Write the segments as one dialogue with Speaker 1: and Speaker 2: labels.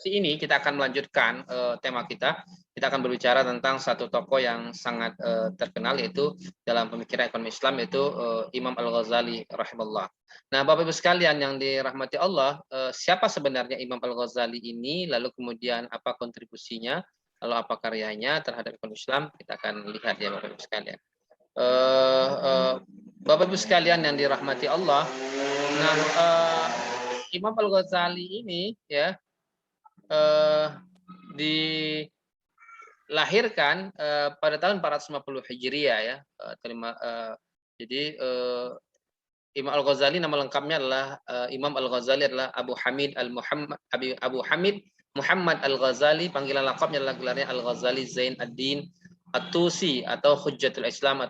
Speaker 1: sesi ini kita akan melanjutkan tema kita. Kita akan berbicara tentang satu tokoh yang sangat terkenal, yaitu dalam pemikiran ekonomi Islam, yaitu Imam Al-Ghazali rahimahullah. Nah, Bapak Ibu sekalian yang dirahmati Allah, siapa sebenarnya Imam Al-Ghazali ini? Lalu kemudian apa kontribusinya? Lalu apa karyanya terhadap ekonomi Islam? Kita akan lihat ya Bapak Ibu sekalian. Bapak Ibu sekalian yang dirahmati Allah. Nah, Imam Al-Ghazali ini ya dilahirkan pada tahun 450 Hijriah ya. Jadi Imam Al-Ghazali nama lengkapnya adalah Imam Al-Ghazali adalah Abu Hamid Muhammad Al-Ghazali, panggilan lengkapnya adalah gelarnya Al-Ghazali Zain ad-Din At-Tusi atau Hujjatul Islam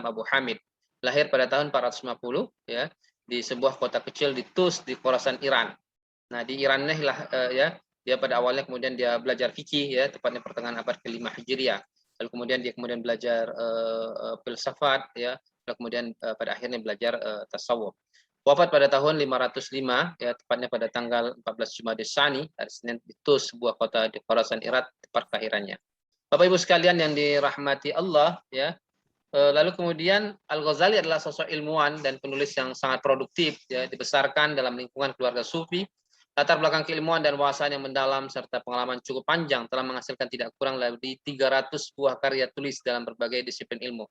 Speaker 1: Abu Hamid. Lahir pada tahun 450 ya di sebuah kota kecil di Tus di Khorasan Iran. Nah, di Iran lah ya dia pada awalnya kemudian dia belajar fikih ya, tepatnya pertengahan abad ke-5 Hijriah. Lalu kemudian dia belajar filsafat ya, lalu kemudian pada akhirnya belajar tasawuf. Wafat pada tahun 505 ya, tepatnya pada tanggal 14 Jumadil Tsani, hari Senin, itu sebuah kota di Khorasan Iran, tempat kelahirannya. Bapak Ibu sekalian yang dirahmati Allah ya. Lalu kemudian Al-Ghazali adalah sosok ilmuwan dan penulis yang sangat produktif ya, dibesarkan dalam lingkungan keluarga sufi. Latar belakang keilmuan dan wawasan yang mendalam serta pengalaman cukup panjang telah menghasilkan tidak kurang dari 300 buah karya tulis dalam berbagai disiplin ilmu.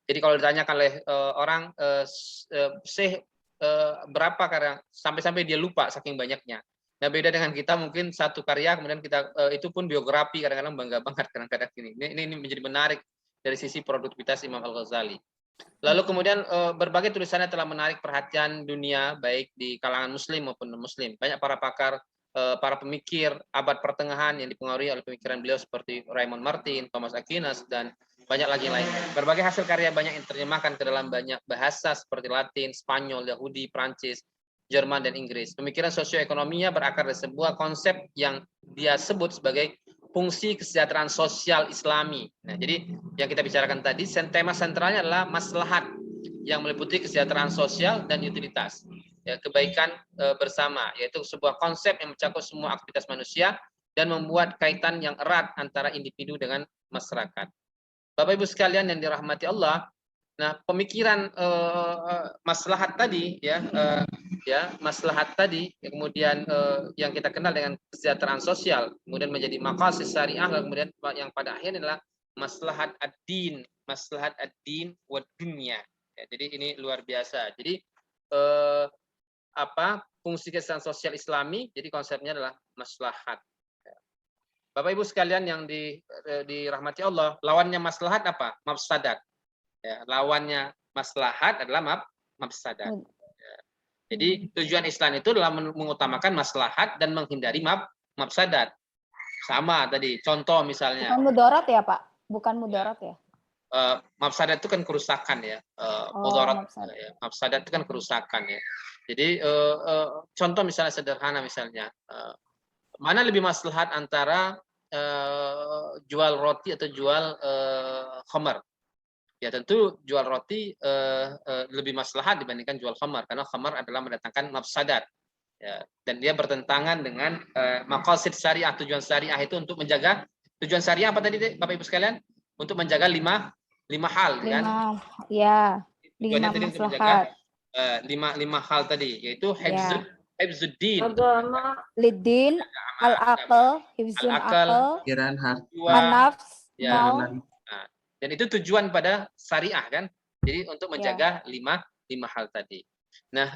Speaker 1: Jadi kalau ditanyakan oleh orang berapa karya, sampai-sampai dia lupa saking banyaknya. Nah, beda dengan kita, mungkin satu karya kemudian kita itu pun biografi, kadang-kadang bangga banget kadang-kadang ini menjadi menarik dari sisi produktivitas Imam Al-Ghazali. Lalu kemudian berbagai tulisannya telah menarik perhatian dunia baik di kalangan muslim maupun non-muslim. Banyak para pakar, para pemikir abad pertengahan yang dipengaruhi oleh pemikiran beliau seperti Raymond Martin, Thomas Aquinas, dan banyak lagi lainnya. Berbagai hasil karya banyak yang diterjemahkan ke dalam banyak bahasa seperti Latin, Spanyol, Yahudi, Prancis, Jerman, dan Inggris. Pemikiran sosioekonominya berakar dari sebuah konsep yang dia sebut sebagai fungsi kesejahteraan sosial Islami. Nah, jadi yang kita bicarakan tadi, tema sentralnya adalah maslahat yang meliputi kesejahteraan sosial dan utilitas, ya, kebaikan bersama, yaitu sebuah konsep yang mencakup semua aktivitas manusia dan membuat kaitan yang erat antara individu dengan masyarakat. Bapak Ibu sekalian yang dirahmati Allah, nah pemikiran maslahat tadi maslahat tadi kemudian yang kita kenal dengan kesejahteraan sosial kemudian menjadi maqasid syariah, kemudian yang pada akhirnya adalah maslahat ad-din wa dunya ya, jadi ini luar biasa. Jadi fungsi kesejahteraan sosial Islami, jadi konsepnya adalah maslahat. Bapak Ibu sekalian yang dirahmati Allah, lawannya maslahat apa? Mafsadat. Ya, lawannya maslahat adalah mafsadat. Ya. Jadi tujuan Islam itu adalah mengutamakan maslahat dan menghindari mafsadat. Sama tadi, contoh misalnya.
Speaker 2: Bukan mudarat ya Pak? Bukan mudarat ya?
Speaker 1: Mafsadat itu kan kerusakan ya. Mudarat, mafsadat itu kan kerusakan ya. Jadi contoh misalnya sederhana misalnya, mana lebih maslahat antara jual roti atau jual khamar? Ya tentu jual roti lebih maslahat dibandingkan jual khamar, karena khamar adalah mendatangkan mafsadat. Ya, dan dia bertentangan dengan maqasid syariah, tujuan syariah itu untuk menjaga, tujuan syariah apa tadi Bapak Ibu sekalian? Untuk menjaga lima hal kan?
Speaker 2: Ya,
Speaker 1: tujuannya tadi untuk menjaga lima hal tadi, yaitu hifzuddin,
Speaker 2: lidin, al-aql, hifzun aql, an-nafs,
Speaker 1: dan itu tujuan pada syariah kan. Jadi untuk menjaga lima hal tadi. Nah,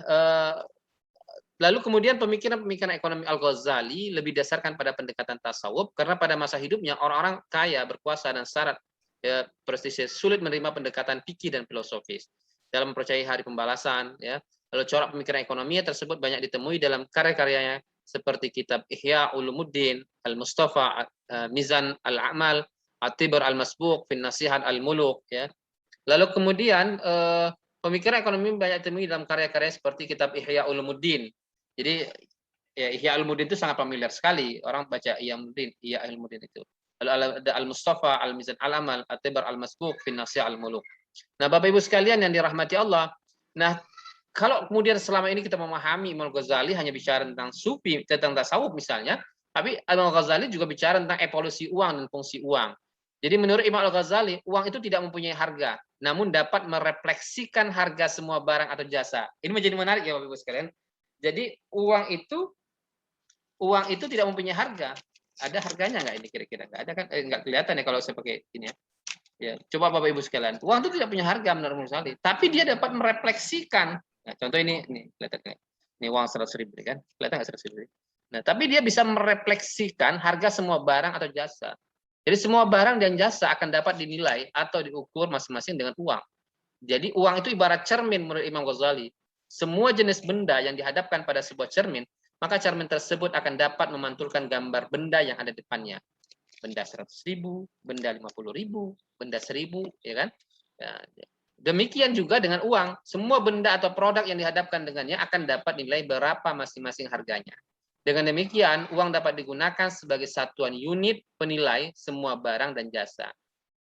Speaker 1: lalu kemudian pemikiran ekonomi Al-Ghazali lebih dasarkan pada pendekatan tasawuf, karena pada masa hidupnya orang-orang kaya, berkuasa, dan syarat ya, prestisius sulit menerima pendekatan fikih dan filosofis dalam mempercayai hari pembalasan. Ya. Lalu corak pemikiran ekonomi tersebut banyak ditemui dalam karya-karyanya seperti kitab Ihya Ulumuddin, Al-Mustafa, Mizan Al-A'mal, At-Tibr Al-Masbuq, Fin Nasihat Al-Muluk. Ya. Lalu kemudian pemikiran ekonomi banyak ditemui dalam karya-karya seperti kitab Ihya Ulumuddin. Jadi ya, Ihya Ulumuddin itu sangat familiar sekali, orang baca Ihya Ulumuddin itu. Lalu ada Al-Mustafa, Al-Mizan Al-Amal, At-Tibr Al-Masbuq, Fin Nasihat Al-Muluk. Nah, Bapak Ibu sekalian yang dirahmati Allah, nah kalau kemudian selama ini kita memahami Imam Ghazali hanya bicara tentang sufi, tentang tasawuf misalnya, Tapi Imam Al-Ghazali juga bicara tentang evolusi uang dan fungsi uang. Jadi menurut Imam Al-Ghazali, uang itu tidak mempunyai harga, namun dapat merefleksikan harga semua barang atau jasa. Ini menjadi menarik ya Bapak Ibu sekalian. Jadi uang itu tidak mempunyai harga. Ada harganya nggak ini kira-kira? Nggak ada kan? Nggak kelihatan ya kalau saya pakai ini ya. Ya, coba Bapak Ibu sekalian. Uang itu tidak punya harga menurut Imam Ghazali, tapi dia dapat merefleksikan. Nah, contoh ini kelihatan nggak? Ini uang 100.000 kan? Kelihatan nggak 100.000? Nah, tapi dia bisa merefleksikan harga semua barang atau jasa. Jadi semua barang dan jasa akan dapat dinilai atau diukur masing-masing dengan uang. Jadi uang itu ibarat cermin menurut Imam Ghazali. Semua jenis benda yang dihadapkan pada sebuah cermin, maka cermin tersebut akan dapat memantulkan gambar benda yang ada di depannya. Benda 100.000, benda 50.000, benda 1.000, ya kan? Ya, demikian juga dengan uang. Semua benda atau produk yang dihadapkan dengannya akan dapat nilai berapa masing-masing harganya. Dengan demikian, uang dapat digunakan sebagai satuan unit penilai semua barang dan jasa.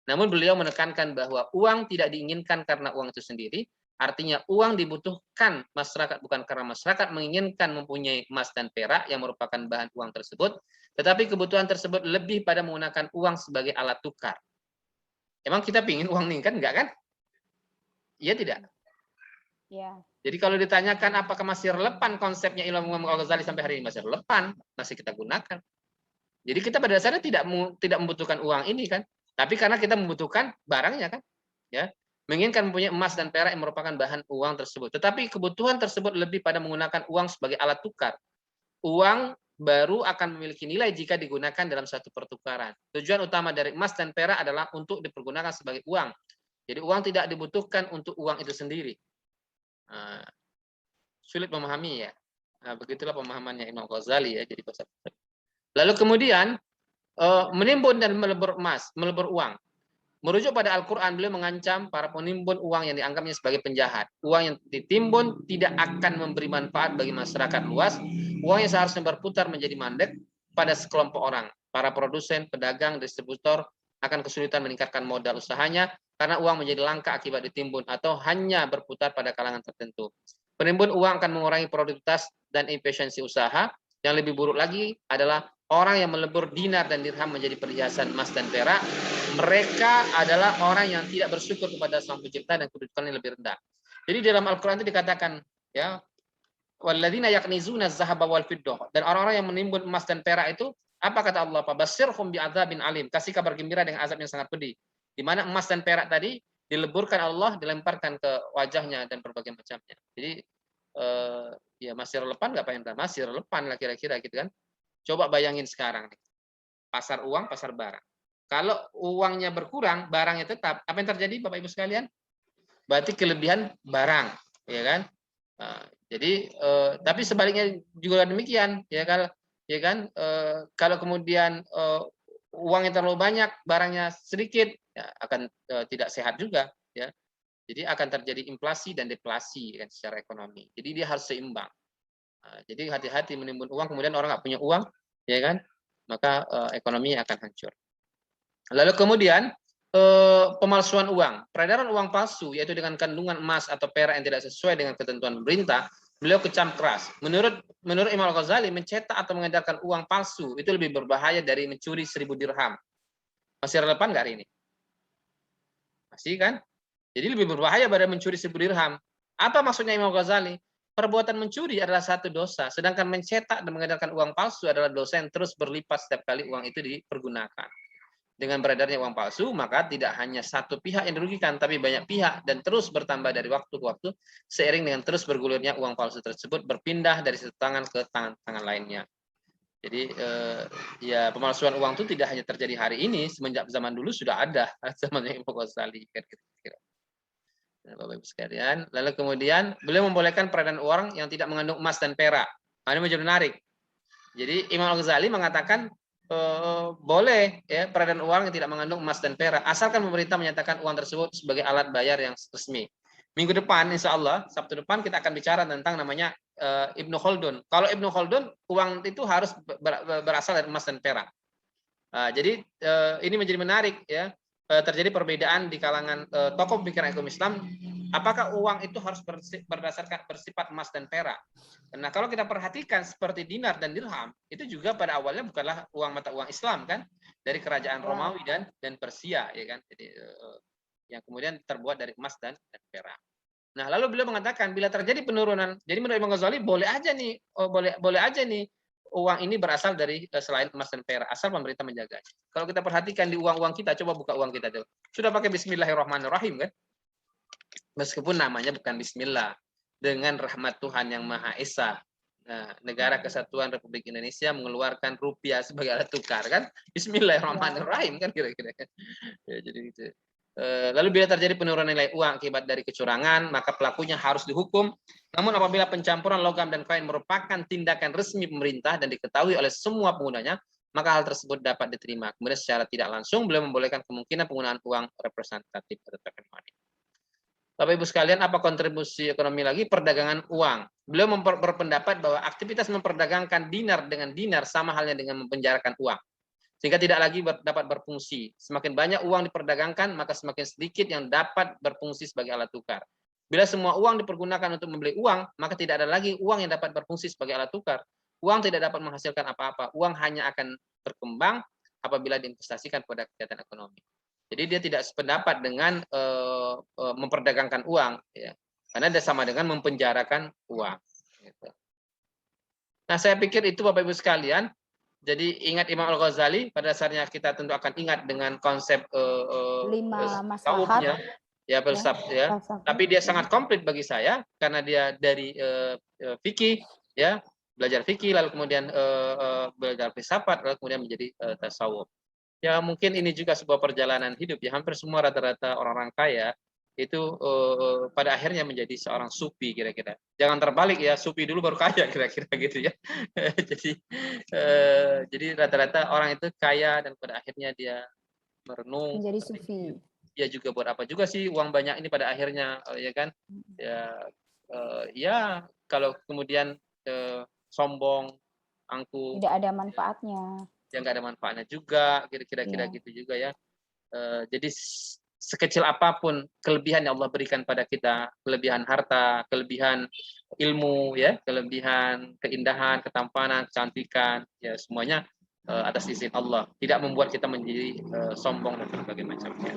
Speaker 1: Namun beliau menekankan bahwa uang tidak diinginkan karena uang itu sendiri, artinya uang dibutuhkan masyarakat bukan karena masyarakat menginginkan mempunyai emas dan perak yang merupakan bahan uang tersebut, tetapi kebutuhan tersebut lebih pada menggunakan uang sebagai alat tukar. Emang kita pingin uang nih kan? Enggak kan? Iya tidak?
Speaker 2: Ya.
Speaker 1: Jadi kalau ditanyakan apakah masih relevan konsepnya Imam Al-Ghazali sampai hari ini, masih relevan, masih kita gunakan. Jadi kita pada dasarnya tidak membutuhkan uang ini kan, tapi karena kita membutuhkan barangnya kan, ya, menginginkan mempunyai emas dan perak yang merupakan bahan uang tersebut. Tetapi kebutuhan tersebut lebih pada menggunakan uang sebagai alat tukar. Uang baru akan memiliki nilai jika digunakan dalam satu pertukaran. Tujuan utama dari emas dan perak adalah untuk dipergunakan sebagai uang. Jadi uang tidak dibutuhkan untuk uang itu sendiri. Sulit memahami ya. Nah, begitulah pemahamannya Imam Ghazali ya. Jadi lalu kemudian menimbun dan melebur emas, melebur uang. Merujuk pada Al-Quran, beliau mengancam para penimbun uang yang dianggapnya sebagai penjahat. Uang yang ditimbun tidak akan memberi manfaat bagi masyarakat luas. Uang yang seharusnya berputar menjadi mandek pada sekelompok orang. Para produsen, pedagang, distributor akan kesulitan meningkatkan modal usahanya karena uang menjadi langka akibat ditimbun atau hanya berputar pada kalangan tertentu. Penimbun uang akan mengurangi produktivitas dan efisiensi usaha. Yang lebih buruk lagi adalah orang yang melebur dinar dan dirham menjadi perhiasan emas dan perak. Mereka adalah orang yang tidak bersyukur kepada Sang Pencipta dan kedudukannya lebih rendah. Jadi dalam Al-Quran itu dikatakan, ya, walladzina yaknizuna az-zahaba wal fiddah, dan orang-orang yang menimbun emas dan perak itu, apa kata Allah? Fabashshirhum bi'adzabin alim, kasih kabar gembira dengan azab yang sangat pedih. Di mana emas dan perak tadi dileburkan Allah, dilemparkan ke wajahnya dan berbagai macamnya. Jadi ya masih relevan nggak Pak Hendra? Masih relevan lah kira-kira gitu kan. Coba bayangin sekarang nih. Pasar uang, pasar barang. Kalau uangnya berkurang, barangnya tetap. Apa yang terjadi Bapak Ibu sekalian? Berarti kelebihan barang, ya kan? Jadi tapi sebaliknya juga demikian, ya kan? Kalau kemudian uangnya terlalu banyak, barangnya sedikit, ya akan tidak sehat juga, ya. Jadi akan terjadi inflasi dan deflasi kan secara ekonomi. Jadi dia harus seimbang. Jadi hati-hati menimbun uang, kemudian orang nggak punya uang, ya kan? Maka ekonomi akan hancur. Lalu kemudian pemalsuan uang, peredaran uang palsu, yaitu dengan kandungan emas atau perak yang tidak sesuai dengan ketentuan pemerintah, beliau kecam keras. Menurut Imam Al-Ghazali, mencetak atau mengedarkan uang palsu itu lebih berbahaya dari mencuri 1.000 dirham. Masih relevan nggak hari ini? Masih kan? Jadi lebih berbahaya pada mencuri 1.000 dirham. Apa maksudnya Imam Ghazali? Perbuatan mencuri adalah satu dosa, sedangkan mencetak dan mengedarkan uang palsu adalah dosa yang terus berlipat setiap kali uang itu dipergunakan. Dengan beredarnya uang palsu, maka tidak hanya satu pihak yang dirugikan, tapi banyak pihak dan terus bertambah dari waktu ke waktu, seiring dengan terus bergulirnya uang palsu tersebut berpindah dari satu tangan ke tangan lainnya. Jadi ya pemalsuan uang itu tidak hanya terjadi hari ini, semenjak zaman dulu sudah ada, zamannya Imam Ghazali. Kira-kira. Bapak Ibu sekalian. Lalu kemudian beliau membolehkan peredaran uang yang tidak mengandung emas dan perak. Ini menjadi menarik. Jadi Imam Al-Ghazali mengatakan boleh ya peredaran uang yang tidak mengandung emas dan perak, asalkan pemerintah menyatakan uang tersebut sebagai alat bayar yang resmi. Minggu depan, insya Allah, Sabtu depan kita akan bicara tentang namanya Ibnu Khaldun. Kalau Ibnu Khaldun, uang itu harus berasal dari emas dan perak. Jadi ini menjadi menarik ya. Terjadi perbedaan di kalangan tokoh pikiran ekonomi Islam apakah uang itu harus bersifat emas dan perak? Nah, kalau kita perhatikan seperti dinar dan dirham, itu juga pada awalnya bukanlah mata uang Islam kan, dari kerajaan Romawi dan Persia, ya kan. Jadi yang kemudian terbuat dari emas dan perak. Nah, lalu beliau mengatakan bila terjadi penurunan, jadi menurut Imam Ghazali boleh aja nih uang ini berasal dari selain emas dan perak, asal pemerintah menjaga. Kalau kita perhatikan di uang-uang kita, coba buka uang kita dulu. Sudah pakai Bismillahirrahmanirrahim kan? Meskipun namanya bukan Bismillah, dengan rahmat Tuhan yang Maha Esa. Nah, Negara Kesatuan Republik Indonesia mengeluarkan rupiah sebagai alat tukar kan? Bismillahirrahmanirrahim kan kira-kira. Ya, jadi gitu. Lalu bila terjadi penurunan nilai uang akibat dari kecurangan, maka pelakunya harus dihukum. Namun apabila pencampuran logam dan koin merupakan tindakan resmi pemerintah dan diketahui oleh semua penggunanya, maka hal tersebut dapat diterima. Kemudian secara tidak langsung beliau membolehkan kemungkinan penggunaan uang representatif atau token money. Bapak Ibu sekalian, apa kontribusi ekonomi lagi? Perdagangan uang. Beliau berpendapat bahwa aktivitas memperdagangkan dinar dengan dinar sama halnya dengan mempenjarakan uang. Sehingga tidak lagi dapat berfungsi. Semakin banyak uang diperdagangkan, maka semakin sedikit yang dapat berfungsi sebagai alat tukar. Bila semua uang dipergunakan untuk membeli uang, maka tidak ada lagi uang yang dapat berfungsi sebagai alat tukar. Uang tidak dapat menghasilkan apa-apa. Uang hanya akan berkembang apabila diinvestasikan pada kegiatan ekonomi. Jadi dia tidak sependapat dengan memperdagangkan uang, ya. Karena dia sama dengan mempenjarakan uang. Gitu. Nah, saya pikir itu Bapak Ibu sekalian. Jadi ingat Imam Al-Ghazali, pada dasarnya kita tentu akan ingat dengan konsep
Speaker 2: 5 maslahat,
Speaker 1: ya filsafat ya. Tapi dia sangat komplit bagi saya karena dia dari fikih, ya, belajar fikih, lalu kemudian belajar filsafat, lalu kemudian menjadi tasawuf. Ya mungkin ini juga sebuah perjalanan hidup ya, hampir semua rata-rata orang-orang kaya itu pada akhirnya menjadi seorang sufi kira-kira. Jangan terbalik ya, sufi dulu baru kaya kira-kira gitu ya. Jadi rata-rata orang itu kaya dan pada akhirnya dia merenung
Speaker 2: menjadi sufi.
Speaker 1: Dia juga buat apa juga sih uang banyak ini pada akhirnya, ya kan? Ya kalau kemudian sombong, angkuh,
Speaker 2: tidak ada manfaatnya.
Speaker 1: Yang nggak ada manfaatnya juga, kira-kira gitu juga ya. Jadi sekecil apapun kelebihan yang Allah berikan pada kita, kelebihan harta, kelebihan ilmu, ya, kelebihan keindahan, ketampanan, kecantikan, ya semuanya atas izin Allah, tidak membuat kita menjadi sombong dan berbagai macamnya.